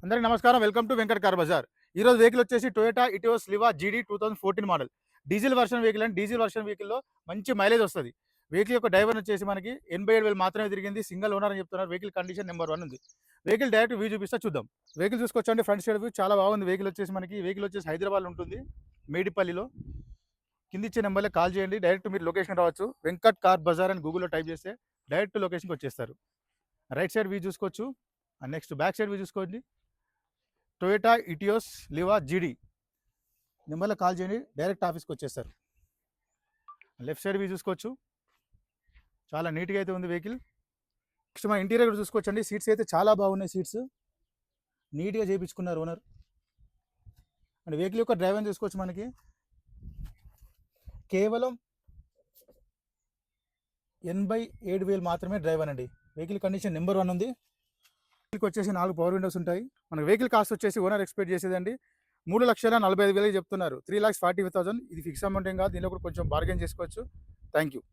అందరికీ నమస్కారం. Welcome to Venkat car Bazaar. ఈరోజు వెహికల్ వచ్చేసి Toyota Etios Liva GD 2014 model. Diesel version vehicle అండి. డీజిల్ వర్షన్ వెహికల్‌లో మంచి మైలేజ్ వస్తది. వెహికల్ యొక్క డ్రైవర్ వచ్చేసి మనకి 87,000 మాత్రమే తిరిగింది. సింగిల్ ఓనర్ అని చెప్తున్నారు. వెహికల్ కండిషన్ నెంబర్ 1 ఉంది. వెహికల్ డైరెక్ట్ వ్యూ చూపిస్తా చూద్దాం. వెహికల్ చూసుకోవచ్చండి. ఫ్రంట్ సైడ్ వ్యూ చాలా బాగుంది. వెహికల్ వచ్చేసి మనకి వెహికల్ వచ్చేసి హైదరాబాద్‌లో ఉంటుంది. మేడిపల్లిలో. కింద ఇచ్చే నెంబర్‌లో కాల్ చేయండి. డైరెక్ట్ మీరు లొకేషన్ రావచ్చు. వెంకట్ కార్ బజార్ అని గూగుల్‌లో టైప్ చేస్తే డైరెక్ట్ లొకేషన్‌కి వచ్చేస్తారు. రైట్ సైడ్ వ్యూ చూసుకోవచ్చు. నెక్స్ట్ బ్యాక్ సైడ్ వ్యూ చూసుకోండి. టొయోటా ఇటియోస్ లివా జీడీ నెంబర్లో కాల్ చేయండి. డైరెక్ట్ ఆఫీస్కి వచ్చేస్తారు. లెఫ్ట్ సైడ్ వ్యూ చూసుకోవచ్చు. చాలా నీట్గా అయితే ఉంది వెహికల్. నెక్స్ట్ మన ఇంటీరియర్ కూడా చూసుకోవచ్చండి. సీట్స్ అయితే చాలా బాగున్నాయి. సీట్స్ నీట్గా చేయించుకున్నారు ఓనర్. అండ్ వెహికల్ యొక్క డ్రైవర్ చూసుకోవచ్చు. మనకి కేవలం 87,000 మాత్రమే డ్రైవర్ అండి. వెహికల్ కండిషన్ నెంబర్ 1 ఉంది. వెహికల్కి వచ్చేసి 4 పవర్ విండోస్ ఉంటాయి. మన వెహికల్ కాస్ట్ వచ్చేసి ఓనర్ ఎక్స్పెక్ట్ చేసేదండి 3,45,000 చెప్తున్నారు. 3,40,40,000 ఇది ఫిక్స్ అమౌంట్ ఏం కాదు. దీనిలో కూడా కొంచెం బార్గెన్ చేసుకోవచ్చు. Thank you.